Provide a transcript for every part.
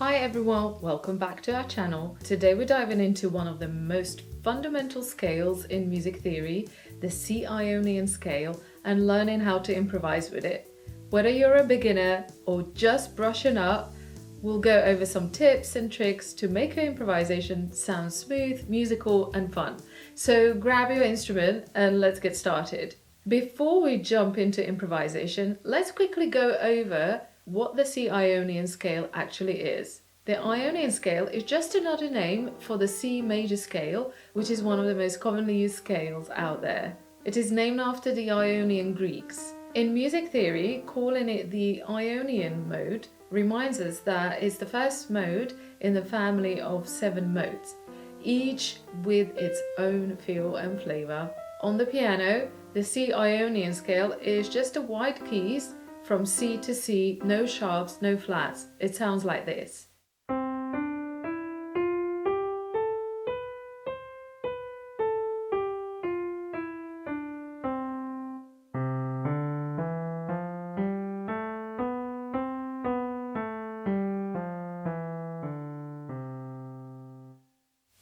Hi everyone, welcome back to our channel. Today we're diving into one of the most fundamental scales in music theory, the C Ionian Scale, and learning how to improvise with it. Whether you're a beginner or just brushing up, we'll go over some tips and tricks to make your improvisation sound smooth, musical and fun. So grab your instrument and let's get started. Before we jump into improvisation, let's quickly go over what the C Ionian scale actually is. The Ionian scale is just another name for the C major scale, which is one of the most commonly used scales out there. It is named after the Ionian Greeks. In music theory, calling it the Ionian mode reminds us that it's the first mode in the family of 7 modes, each with its own feel and flavor. On the piano, the C Ionian scale is just a wide keys from C to C, no sharps, no flats. It sounds like this.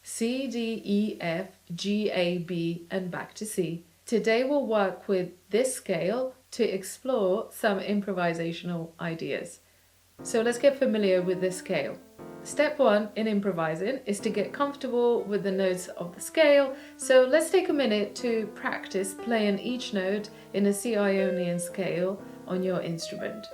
C, D, E, F, G, A, B, and back to C. Today we'll work with this scale to explore some improvisational ideas. So let's get familiar with this scale. Step 1 in improvising is to get comfortable with the notes of the scale, so let's take a minute to practice playing each note in a C Ionian scale on your instrument.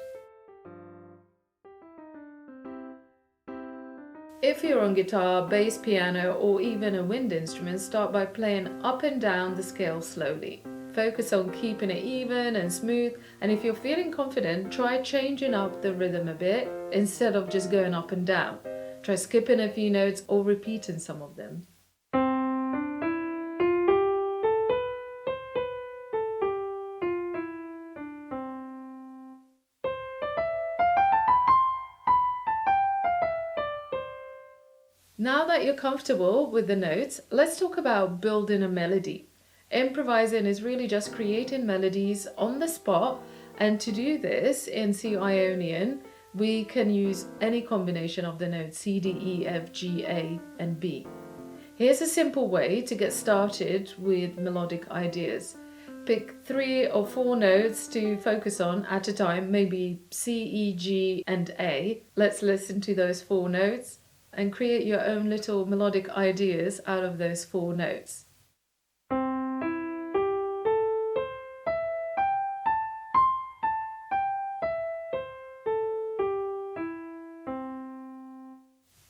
If you're on guitar, bass, piano, or even a wind instrument, start by playing up and down the scale slowly. Focus on keeping it even and smooth, and if you're feeling confident, try changing up the rhythm a bit instead of just going up and down. Try skipping a few notes or repeating some of them. Now that you're comfortable with the notes, let's talk about building a melody. Improvising is really just creating melodies on the spot, and to do this in C Ionian, we can use any combination of the notes C, D, E, F, G, A, and B. Here's a simple way to get started with melodic ideas. Pick 3 or 4 notes to focus on at a time, maybe C, E, G, and A. Let's listen to those 4 notes and create your own little melodic ideas out of those 4 notes.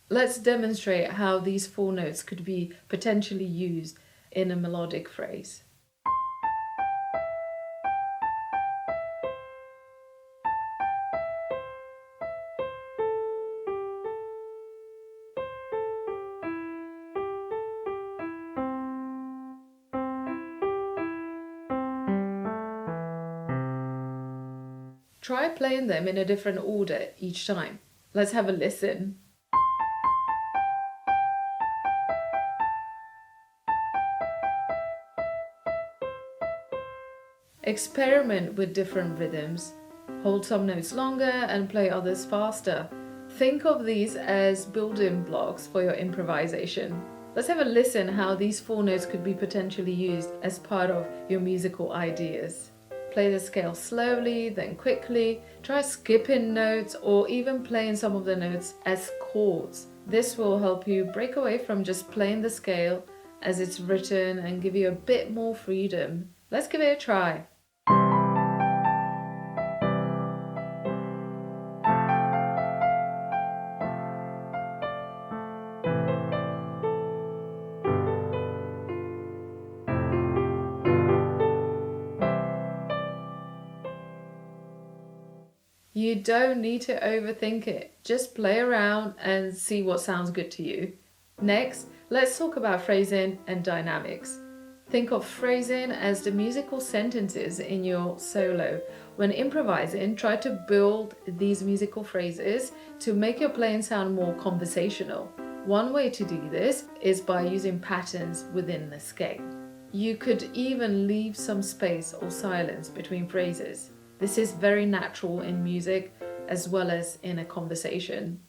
Let's demonstrate how these 4 notes could be potentially used in a melodic phrase. Try playing them in a different order each time. Let's have a listen. Experiment with different rhythms. Hold some notes longer and play others faster. Think of these as building blocks for your improvisation. Let's have a listen how these 4 notes could be potentially used as part of your musical ideas. Play the scale slowly, then quickly. Try skipping notes or even playing some of the notes as chords. This will help you break away from just playing the scale as it's written and give you a bit more freedom. Let's give it a try. You don't need to overthink it. Just play around and see what sounds good to you. Next, let's talk about phrasing and dynamics. Think of phrasing as the musical sentences in your solo. When improvising, try to build these musical phrases to make your playing sound more conversational. One way to do this is by using patterns within the scale. You could even leave some space or silence between phrases. This is very natural in music as well as in a conversation.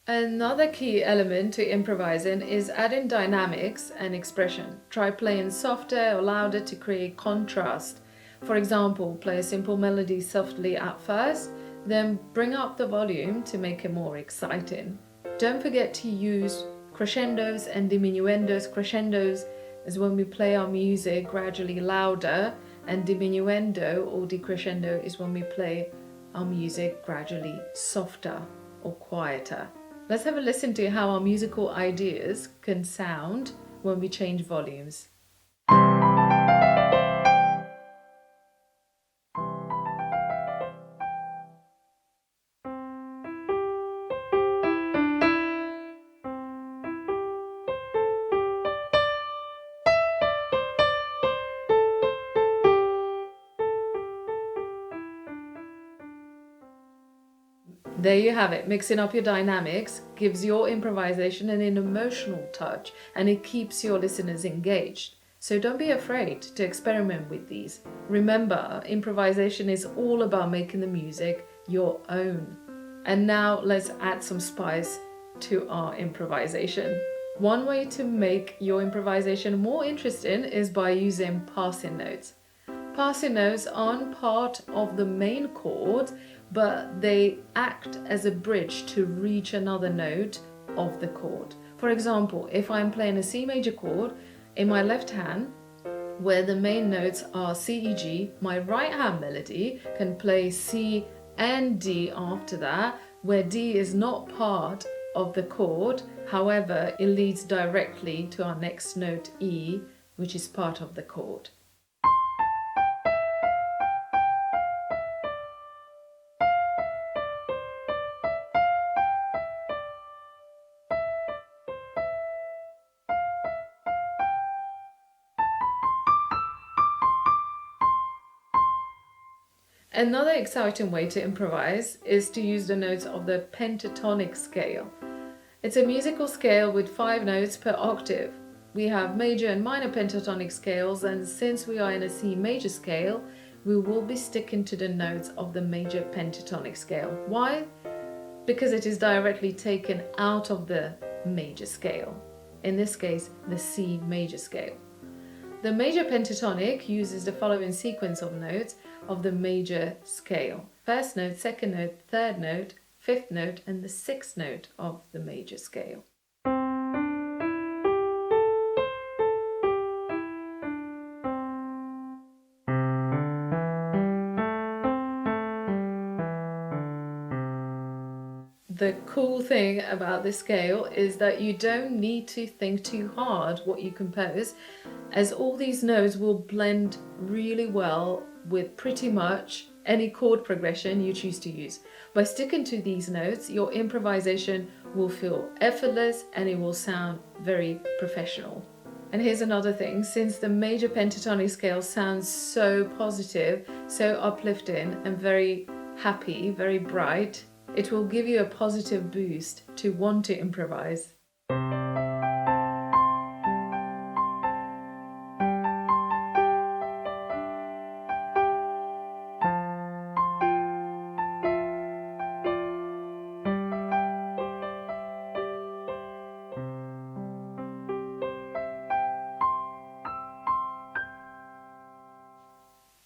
Another key element to improvising is adding dynamics and expression. Try playing softer or louder to create contrast. For example, play a simple melody softly at first, then bring up the volume to make it more exciting. Don't forget to use crescendos and diminuendos. Crescendos is when we play our music gradually louder, and diminuendo or decrescendo is when we play our music gradually softer or quieter. Let's have a listen to how our musical ideas can sound when we change volumes. There you have it. Mixing up your dynamics gives your improvisation an emotional touch, and it keeps your listeners engaged. So don't be afraid to experiment with these. Remember, improvisation is all about making the music your own. And now let's add some spice to our improvisation. One way to make your improvisation more interesting is by using passing notes. Passing notes aren't part of the main chord, but they act as a bridge to reach another note of the chord. For example, if I'm playing a C major chord in my left hand, where the main notes are C, E, G, my right hand melody can play C and D after that, where D is not part of the chord. However, it leads directly to our next note E, which is part of the chord. Another exciting way to improvise is to use the notes of the pentatonic scale. It's a musical scale with 5 notes per octave. We have major and minor pentatonic scales, and since we are in a C major scale, we will be sticking to the notes of the major pentatonic scale. Why? Because it is directly taken out of the major scale. In this case, the C major scale. The major pentatonic uses the following sequence of notes of the major scale. First note, second note, third note, fifth note, and the sixth note of the major scale. The cool thing about this scale is that you don't need to think too hard what you compose, as all these notes will blend really well with pretty much any chord progression you choose to use. By sticking to these notes, your improvisation will feel effortless and it will sound very professional. And here's another thing, since the major pentatonic scale sounds so positive, so uplifting and very happy, very bright, it will give you a positive boost to want to improvise.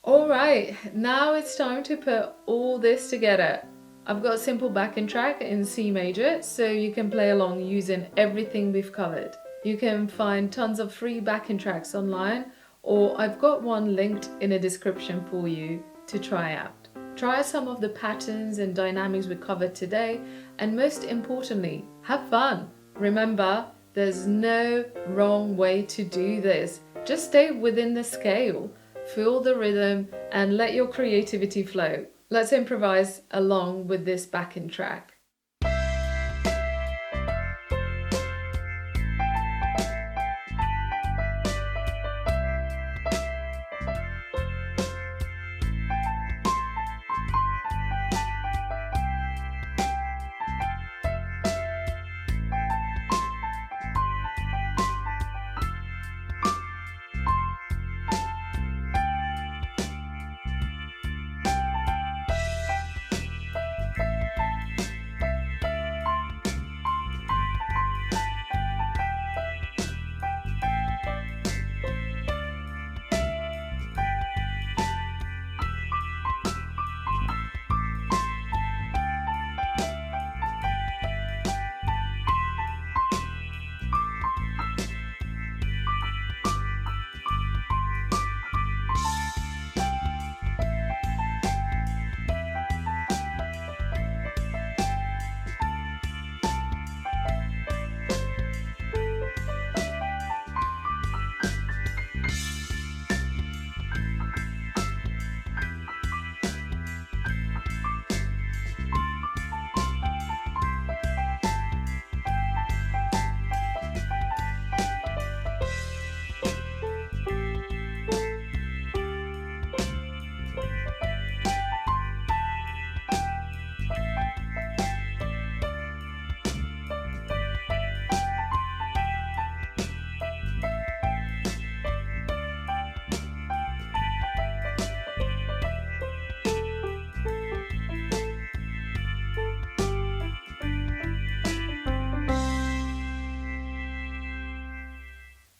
Alright, now it's time to put all this together. I've got a simple backing track in C major, so you can play along using everything we've covered. You can find tons of free backing tracks online, or I've got one linked in a description for you to try out. Try some of the patterns and dynamics we covered today, and most importantly, have fun. Remember, there's no wrong way to do this. Just stay within the scale, feel the rhythm, and let your creativity flow. Let's improvise along with this backing track.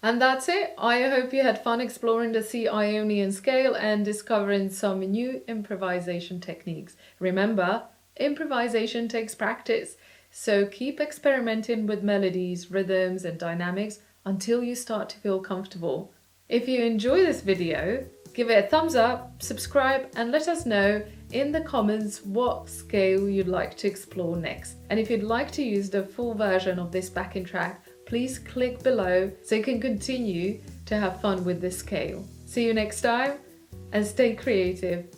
And that's it. I hope you had fun exploring the C Ionian scale and discovering some new improvisation techniques. Remember, improvisation takes practice, so keep experimenting with melodies, rhythms, and dynamics until you start to feel comfortable. If you enjoy this video, give it a thumbs up, subscribe, and let us know in the comments what scale you'd like to explore next. And if you'd like to use the full version of this backing track, please click below so you can continue to have fun with this scale. See you next time and stay creative.